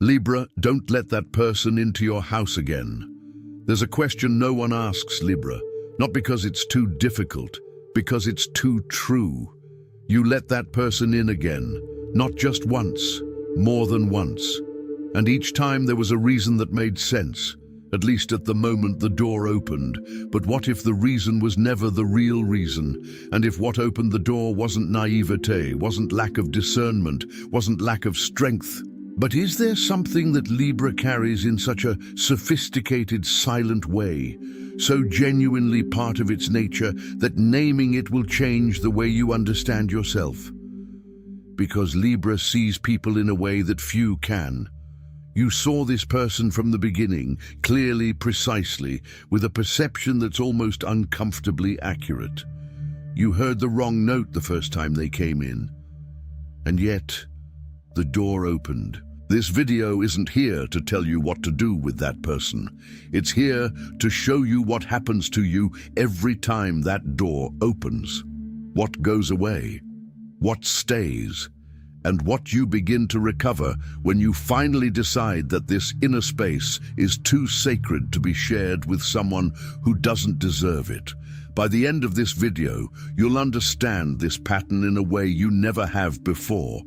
Libra, don't let that person into your house again. There's a question no one asks, Libra, not because it's too difficult, because it's too true. You let that person in again, not just once, more than once. And each time there was a reason that made sense, at least at the moment the door opened. But what if the reason was never the real reason? And if what opened the door wasn't naivete, wasn't lack of discernment, wasn't lack of strength? But is there something that Libra carries in such a sophisticated, silent way, so genuinely part of its nature that naming it will change the way you understand yourself? Because Libra sees people in a way that few can. You saw this person from the beginning, clearly, precisely, with a perception that's almost uncomfortably accurate. You heard the wrong note the first time they came in. And yet, the door opened. This video isn't here to tell you what to do with that person. It's here to show you what happens to you every time that door opens. What goes away, what stays, and what you begin to recover when you finally decide that this inner space is too sacred to be shared with someone who doesn't deserve it. By the end of this video, you'll understand this pattern in a way you never have before.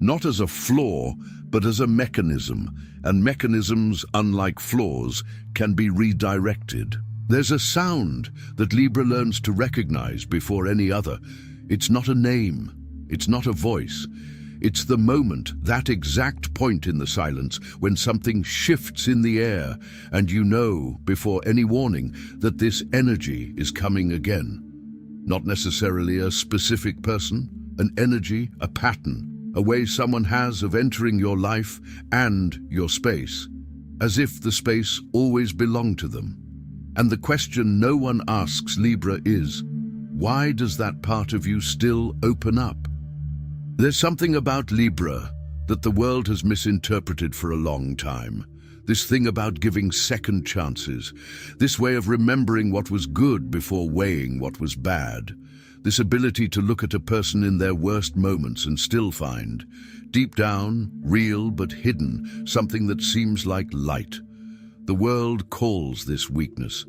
Not as a flaw, but as a mechanism, and mechanisms, unlike flaws, can be redirected. There's a sound that Libra learns to recognize before any other. It's not a name, it's not a voice. It's the moment, that exact point in the silence, when something shifts in the air, and you know, before any warning, that this energy is coming again. Not necessarily a specific person, an energy, a pattern, a way someone has of entering your life and your space, as if the space always belonged to them. And the question no one asks Libra is, why does that part of you still open up? There's something about Libra that the world has misinterpreted for a long time. This thing about giving second chances, this way of remembering what was good before weighing what was bad. This ability to look at a person in their worst moments and still find, deep down, real but hidden, something that seems like light. The world calls this weakness.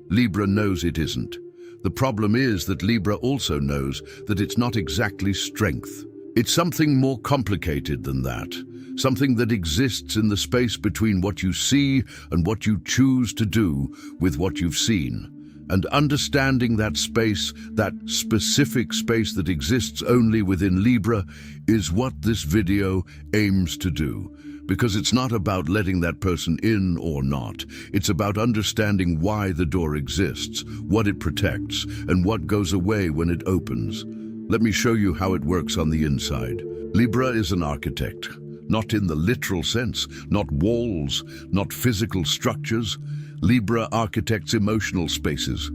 Libra knows it isn't. The problem is that Libra also knows that it's not exactly strength. It's something more complicated than that. Something that exists in the space between what you see and what you choose to do with what you've seen. And understanding that space, that specific space that exists only within Libra, is what this video aims to do. Because it's not about letting that person in or not. It's about understanding why the door exists, what it protects, and what goes away when it opens. Let me show you how it works on the inside. Libra is an architect, not in the literal sense, not walls, not physical structures. Libra architects emotional spaces.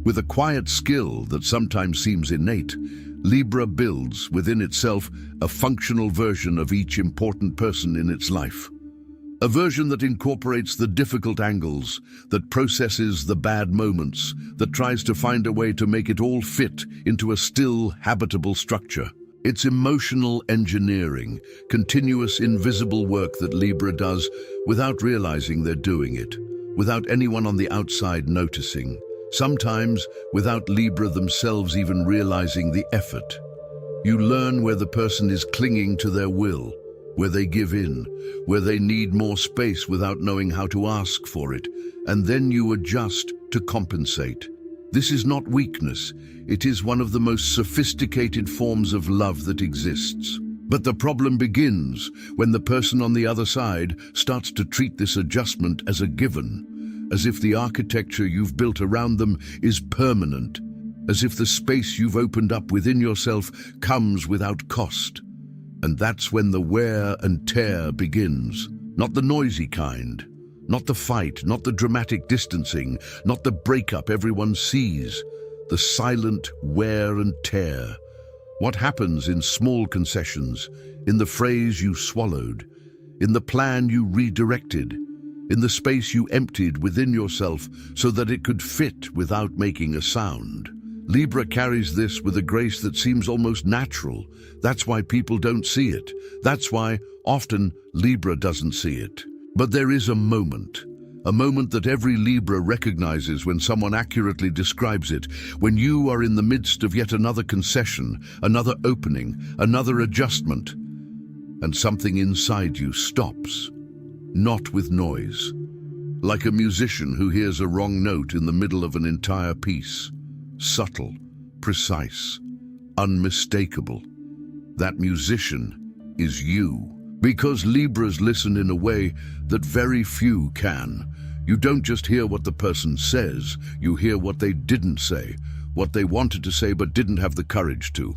With a quiet skill that sometimes seems innate, Libra builds within itself a functional version of each important person in its life. A version that incorporates the difficult angles, that processes the bad moments, that tries to find a way to make it all fit into a still habitable structure. It's emotional engineering, continuous invisible work that Libra does without realizing they're doing it, without anyone on the outside noticing, sometimes without Libra themselves even realizing the effort. You learn where the person is clinging to their will, where they give in, where they need more space without knowing how to ask for it, and then you adjust to compensate. This is not weakness, it is one of the most sophisticated forms of love that exists. But the problem begins when the person on the other side starts to treat this adjustment as a given, as if the architecture you've built around them is permanent, as if the space you've opened up within yourself comes without cost. And that's when the wear and tear begins. Not the noisy kind, not the fight, not the dramatic distancing, not the breakup everyone sees. The silent wear and tear. What happens in small concessions, in the phrase you swallowed, in the plan you redirected, in the space you emptied within yourself so that it could fit without making a sound. Libra carries this with a grace that seems almost natural. That's why people don't see it. That's why, Often, Libra doesn't see it. But there is a moment that every Libra recognizes when someone accurately describes it, when you are in the midst of yet another concession, another opening, another adjustment, and something inside you stops, not with noise, like a musician who hears a wrong note in the middle of an entire piece. Subtle, precise, unmistakable. That musician is you. Because Libras listen in a way that very few can. You don't just hear what the person says, you hear what they didn't say, what they wanted to say but didn't have the courage to,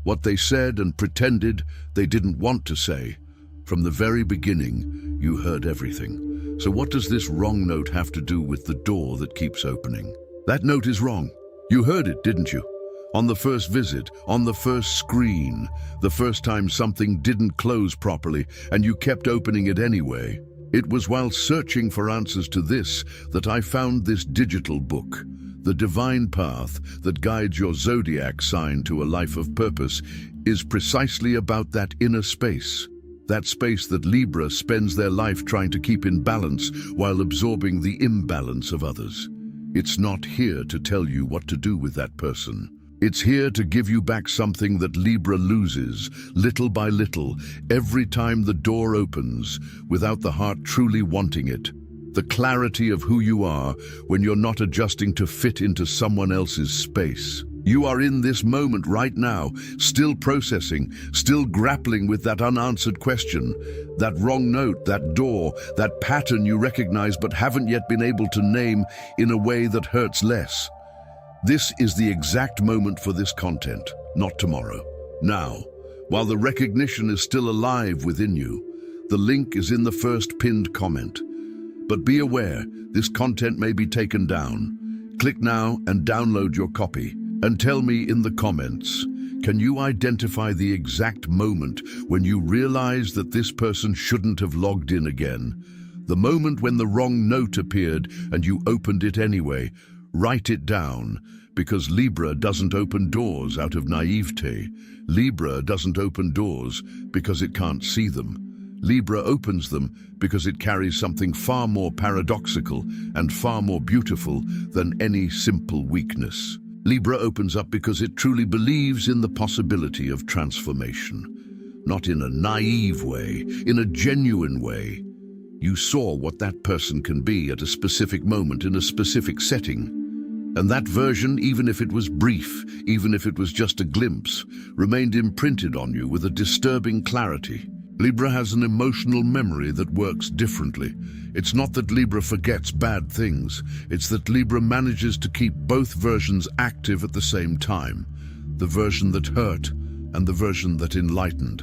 what they said and pretended they didn't want to say. From the very beginning, you heard everything. So what does this wrong note have to do with the door that keeps opening? That note is wrong. You heard it, didn't you? On the first visit, on the first screen, the first time something didn't close properly and you kept opening it anyway. It was while searching for answers to this that I found this digital book. The divine path that guides your zodiac sign to a life of purpose is precisely about that inner space. That space that Libra spends their life trying to keep in balance while absorbing the imbalance of others. It's not here to tell you what to do with that person. It's here to give you back something that Libra loses, little by little, every time the door opens, without the heart truly wanting it. The clarity of who you are when you're not adjusting to fit into someone else's space. You are in this moment right now, still processing, still grappling with that unanswered question, that wrong note, that door, that pattern you recognize but haven't yet been able to name in a way that hurts less. This is the exact moment for this content, not tomorrow. Now, while the recognition is still alive within you, the link is in the first pinned comment. But be aware, this content may be taken down. Click now and download your copy. And tell me in the comments, can you identify the exact moment when you realize that this person shouldn't have logged in again? The moment when the wrong note appeared and you opened it anyway. Write it down, because Libra doesn't open doors out of naivete. Libra doesn't open doors because it can't see them. Libra opens them because it carries something far more paradoxical and far more beautiful than any simple weakness. Libra opens up because it truly believes in the possibility of transformation. Not in a naive way, in a genuine way. You saw what that person can be at a specific moment in a specific setting. And that version, even if it was brief, even if it was just a glimpse, remained imprinted on you with a disturbing clarity. Libra has an emotional memory that works differently. It's not that Libra forgets bad things, it's that Libra manages to keep both versions active at the same time. The version that hurt and the version that enlightened.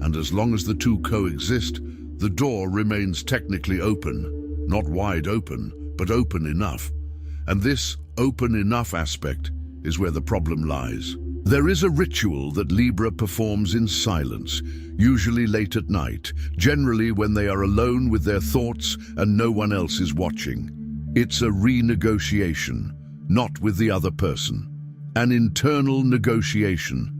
And as long as the two coexist, the door remains technically open. Not wide open, but open enough. And this open enough aspect is where the problem lies. There is a ritual that Libra performs in silence, usually late at night, generally when they are alone with their thoughts and no one else is watching. It's a renegotiation, not with the other person. An internal negotiation.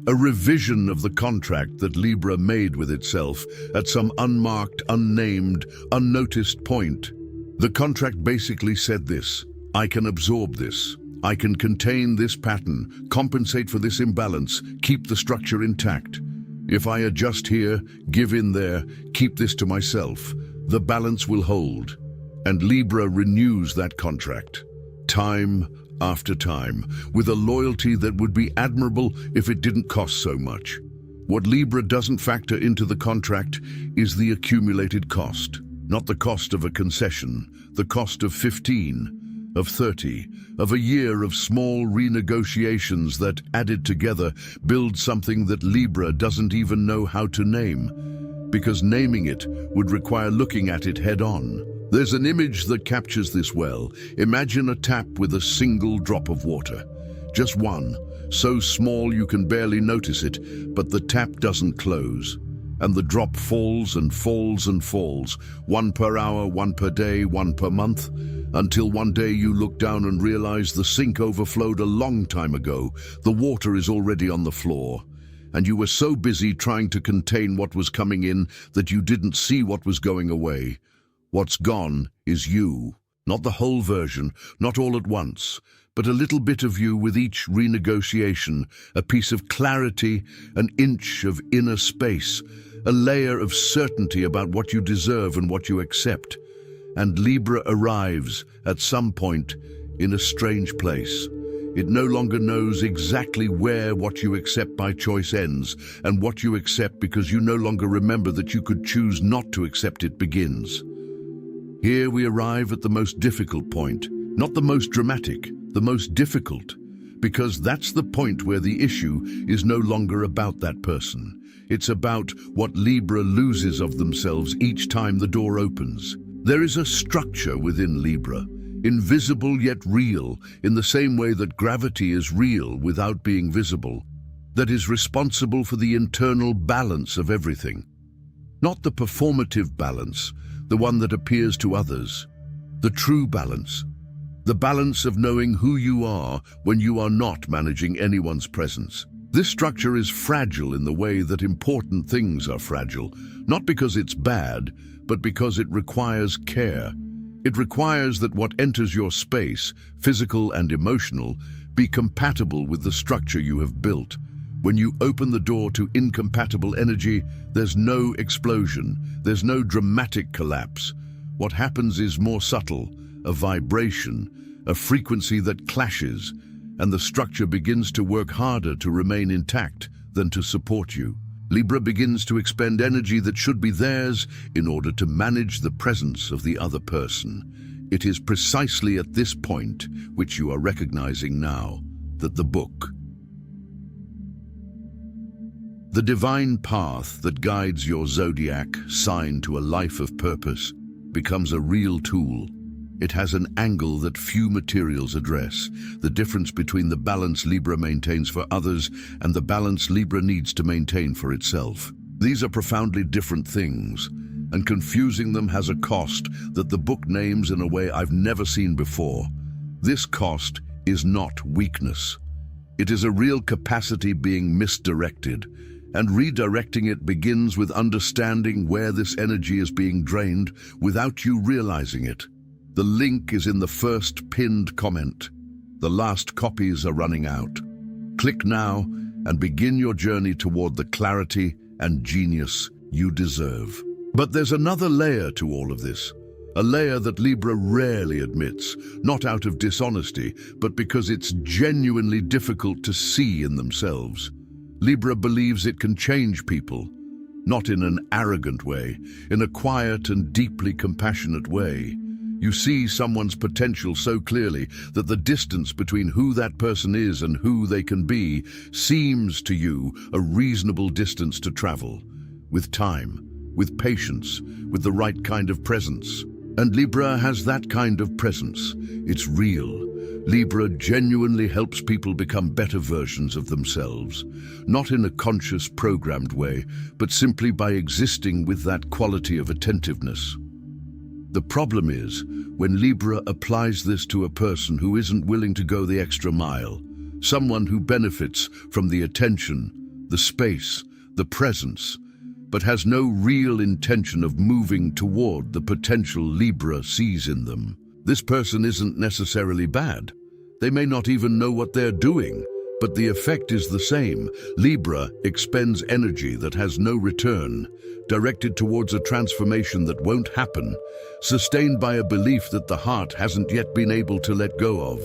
A revision of the contract that Libra made with itself at some unmarked, unnamed, unnoticed point. The contract basically said this: I can absorb this. I can contain this pattern, compensate for this imbalance, keep the structure intact. If I adjust here, give in there, keep this to myself, the balance will hold. And Libra renews that contract, time after time, with a loyalty that would be admirable if it didn't cost so much. What Libra doesn't factor into the contract is the accumulated cost, not the cost of a concession, the cost of 15, of 30, of a year of small renegotiations that, added together, build something that Libra doesn't even know how to name, because naming it would require looking at it head-on. There's an image that captures this well. Imagine a tap with a single drop of water. Just one, so small you can barely notice it, but the tap doesn't close. And the drop falls and falls and falls, 1 per hour, 1 per day, 1 per month, until one day you look down and realize the sink overflowed a long time ago. The water is already on the floor. and you were so busy trying to contain what was coming in that you didn't see what was going away. What's gone is you, not the whole version, not all at once, but a little bit of you with each renegotiation, a piece of clarity, an inch of inner space, a layer of certainty about what you deserve and what you accept. And Libra arrives, at some point, in a strange place. It no longer knows exactly where what you accept by choice ends, and what you accept because you no longer remember that you could choose not to accept it begins. Here we arrive at the most difficult point, not the most dramatic, the most difficult, because that's the point where the issue is no longer about that person. It's about what Libra loses of themselves each time the door opens. There is a structure within Libra, invisible yet real, in the same way that gravity is real without being visible, that is responsible for the internal balance of everything. Not the performative balance, the one that appears to others. The true balance. The balance of knowing who you are when you are not managing anyone's presence. This structure is fragile in the way that important things are fragile, not because it's bad, but because it requires care. It requires that what enters your space, physical and emotional, be compatible with the structure you have built. When you open the door to incompatible energy, there's no explosion, there's no dramatic collapse. What happens is more subtle, a vibration, a frequency that clashes, and the structure begins to work harder to remain intact than to support you. Libra begins to expend energy that should be theirs in order to manage the presence of the other person. It is precisely at this point, which you are recognizing now, that the book, the divine path that guides your zodiac sign to a life of purpose, becomes a real tool. It has an angle that few materials address, the difference between the balance Libra maintains for others and the balance Libra needs to maintain for itself. These are profoundly different things, and confusing them has a cost that the book names in a way I've never seen before. This cost is not weakness. It is a real capacity being misdirected, and redirecting it begins with understanding where this energy is being drained without you realizing it. The link is in the first pinned comment. The last copies are running out. Click now and begin your journey toward the clarity and genius you deserve. But there's another layer to all of this, a layer that Libra rarely admits, not out of dishonesty, but because it's genuinely difficult to see in themselves. Libra believes it can change people, not in an arrogant way, in a quiet and deeply compassionate way. You see someone's potential so clearly that the distance between who that person is and who they can be seems to you a reasonable distance to travel, with time, with patience, with the right kind of presence. And Libra has that kind of presence. It's real. Libra genuinely helps people become better versions of themselves, not in a conscious, programmed way, but simply by existing with that quality of attentiveness. The problem is when Libra applies this to a person who isn't willing to go the extra mile, someone who benefits from the attention, the space, the presence, but has no real intention of moving toward the potential Libra sees in them. This person isn't necessarily bad. They may not even know what they're doing, but the effect is the same. Libra expends energy that has no return, directed towards a transformation that won't happen, sustained by a belief that the heart hasn't yet been able to let go of.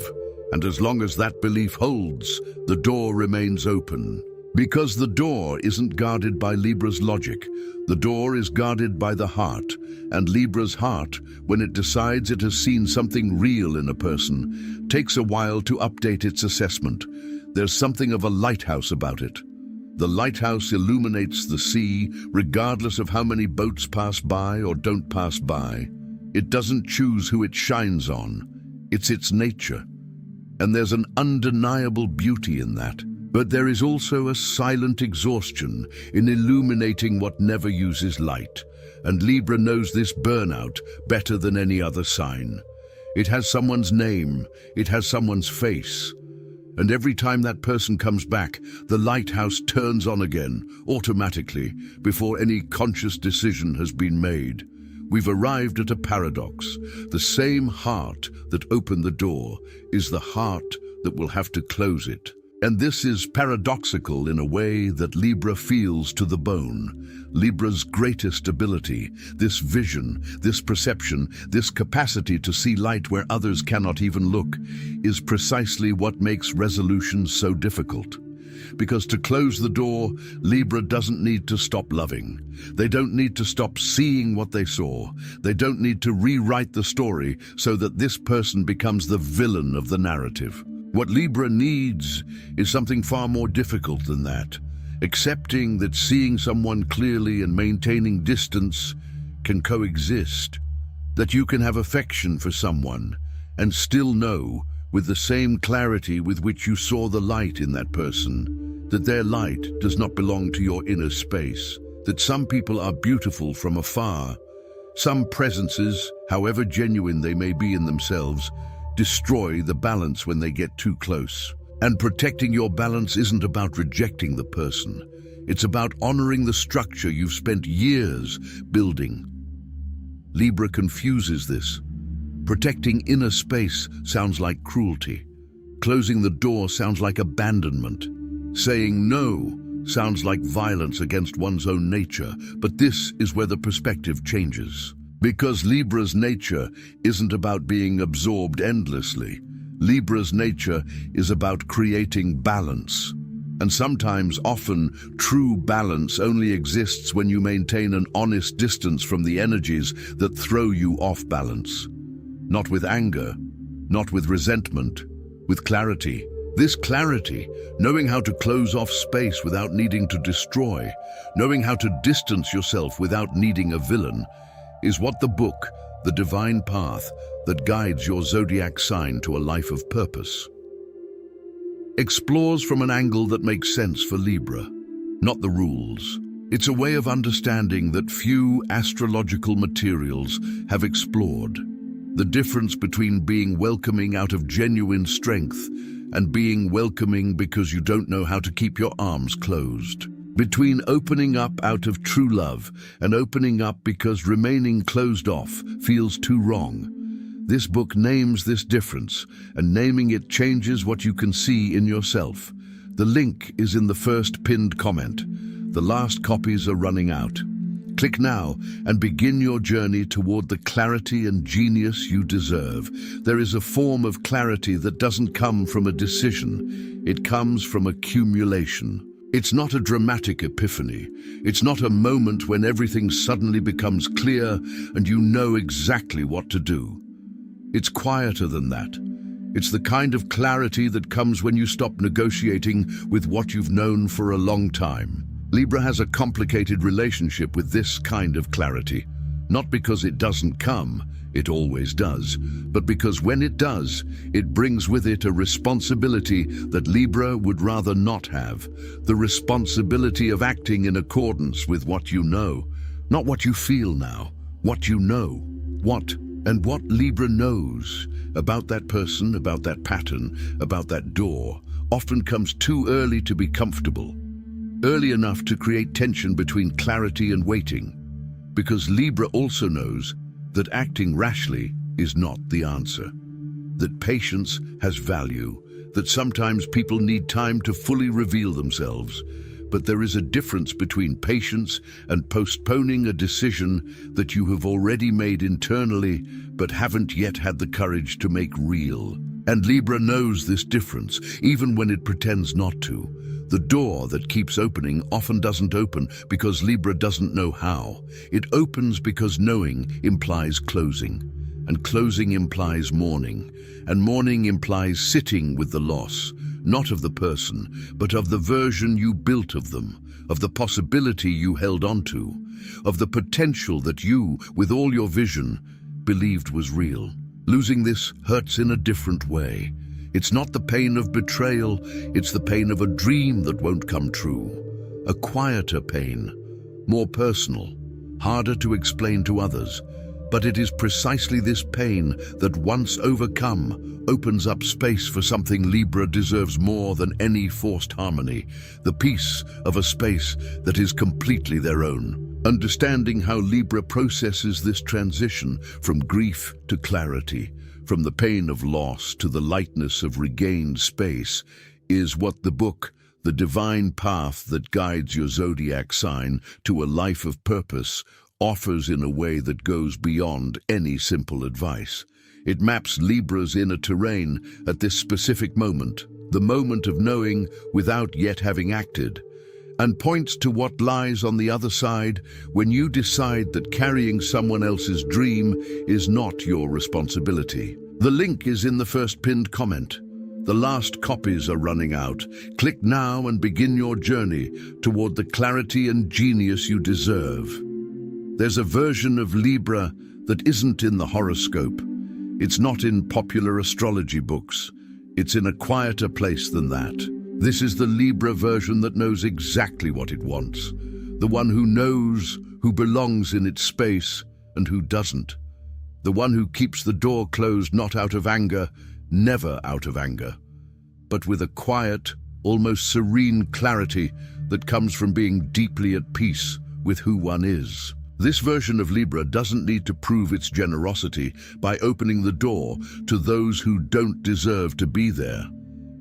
And as long as that belief holds, the door remains open. Because the door isn't guarded by Libra's logic, the door is guarded by the heart, and Libra's heart, when it decides it has seen something real in a person, takes a while to update its assessment. There's something of a lighthouse about it. The lighthouse illuminates the sea, regardless of how many boats pass by or don't pass by. It doesn't choose who it shines on. It's its nature. And there's an undeniable beauty in that. But there is also a silent exhaustion in illuminating what never uses light. And Libra knows this burnout better than any other sign. It has someone's name. It has someone's face. And every time that person comes back, the lighthouse turns on again, automatically, before any conscious decision has been made. We've arrived at a paradox. The same heart that opened the door is the heart that will have to close it. And this is paradoxical in a way that Libra feels to the bone. Libra's greatest ability, this vision, this perception, this capacity to see light where others cannot even look, is precisely what makes resolution so difficult. Because to close the door, Libra doesn't need to stop loving. They don't need to stop seeing what they saw. They don't need to rewrite the story so that this person becomes the villain of the narrative. What Libra needs is something far more difficult than that. Accepting that seeing someone clearly and maintaining distance can coexist. That you can have affection for someone and still know, with the same clarity with which you saw the light in that person, that their light does not belong to your inner space. That some people are beautiful from afar. Some presences, however genuine they may be in themselves, destroy the balance when they get too close. And protecting your balance isn't about rejecting the person. It's about honoring the structure you've spent years building. Libra confuses this. Protecting inner space sounds like cruelty. Closing the door sounds like abandonment. Saying no sounds like violence against one's own nature. But this is where the perspective changes. Because Libra's nature isn't about being absorbed endlessly. Libra's nature is about creating balance. And sometimes, often, true balance only exists when you maintain an honest distance from the energies that throw you off balance. Not with anger, not with resentment, with clarity. This clarity, knowing how to close off space without needing to destroy, knowing how to distance yourself without needing a villain, is what the book, The Divine Path, that guides your zodiac sign to a life of purpose, explores from an angle that makes sense for Libra, not the rules. It's a way of understanding that few astrological materials have explored. The difference between being welcoming out of genuine strength and being welcoming because you don't know how to keep your arms closed. Between opening up out of true love and opening up because remaining closed off feels too wrong. This book names this difference, and naming it changes what you can see in yourself. The link is in the first pinned comment. The last copies are running out. Click now and begin your journey toward the clarity and genius you deserve. There is a form of clarity that doesn't come from a decision. It comes from accumulation. It's not a dramatic epiphany. It's not a moment when everything suddenly becomes clear and you know exactly what to do. It's quieter than that. It's the kind of clarity that comes when you stop negotiating with what you've known for a long time. Libra has a complicated relationship with this kind of clarity, not because it doesn't come, it always does, but because when it does, it brings with it a responsibility that Libra would rather not have. The responsibility of acting in accordance with what you know, not what you feel now, what you know. What Libra knows about that person, about that pattern, about that door, often comes too early to be comfortable, early enough to create tension between clarity and waiting, because Libra also knows that acting rashly is not the answer, that patience has value, that sometimes people need time to fully reveal themselves, but there is a difference between patience and postponing a decision that you have already made internally but haven't yet had the courage to make real. And Libra knows this difference, even when it pretends not to. The door that keeps opening often doesn't open because Libra doesn't know how. It opens because knowing implies closing, and closing implies mourning, and mourning implies sitting with the loss, not of the person, but of the version you built of them, of the possibility you held onto, of the potential that you, with all your vision, believed was real. Losing this hurts in a different way. It's not the pain of betrayal, it's the pain of a dream that won't come true. A quieter pain, more personal, harder to explain to others, But it is precisely this pain that, once overcome, opens up space for something Libra deserves more than any forced harmony, the peace of a space that is completely their own. Understanding how Libra processes this transition from grief to clarity, from the pain of loss to the lightness of regained space, is what the book, The Divine Path That Guides Your Zodiac Sign to a Life of Purpose, offers in a way that goes beyond any simple advice. It maps Libra's inner terrain at this specific moment, the moment of knowing without yet having acted, and points to what lies on the other side when you decide that carrying someone else's dream is not your responsibility. The link is in the first pinned comment. The last copies are running out. Click now and begin your journey toward the clarity and genius you deserve. There's a version of Libra that isn't in the horoscope. It's not in popular astrology books. It's in a quieter place than that. This is the Libra version that knows exactly what it wants. The one who knows who belongs in its space and who doesn't. The one who keeps the door closed not out of anger, never out of anger, but with a quiet, almost serene clarity that comes from being deeply at peace with who one is. This version of Libra doesn't need to prove its generosity by opening the door to those who don't deserve to be there.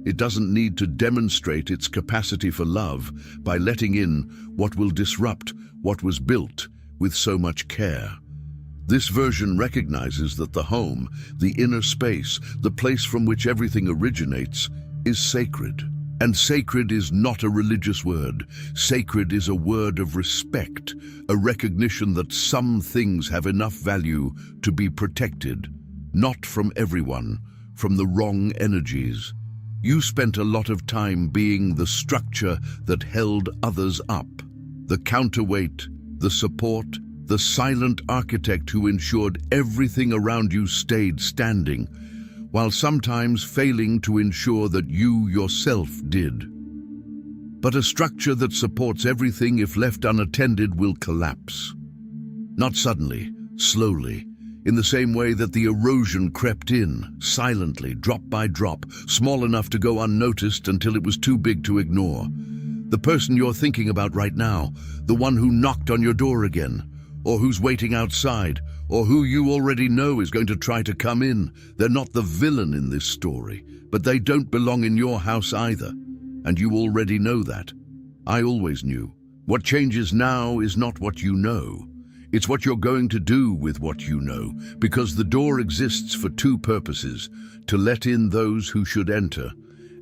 It doesn't need to demonstrate its capacity for love by letting in what will disrupt what was built with so much care. This version recognizes that the home, the inner space, the place from which everything originates, is sacred. And sacred is not a religious word. Sacred is a word of respect, a recognition that some things have enough value to be protected, not from everyone, from the wrong energies. You spent a lot of time being the structure that held others up, the counterweight, the support, the silent architect who ensured everything around you stayed standing, while sometimes failing to ensure that you yourself did. But a structure that supports everything, if left unattended, will collapse. Not suddenly, slowly, in the same way that the erosion crept in, silently, drop by drop, small enough to go unnoticed until it was too big to ignore. The person you're thinking about right now, the one who knocked on your door again, or who's waiting outside, or who you already know is going to try to come in. They're not the villain in this story, but they don't belong in your house either. And you already know that. I always knew. What changes now is not what you know. It's what you're going to do with what you know, because the door exists for two purposes: to let in those who should enter,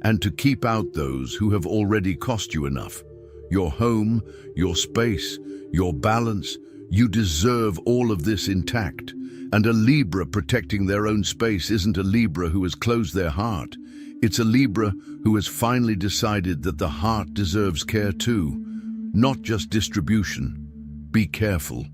and to keep out those who have already cost you enough. Your home, your space, your balance. You deserve all of this intact. And a Libra protecting their own space isn't a Libra who has closed their heart. It's a Libra who has finally decided that the heart deserves care too, not just distribution. Be careful.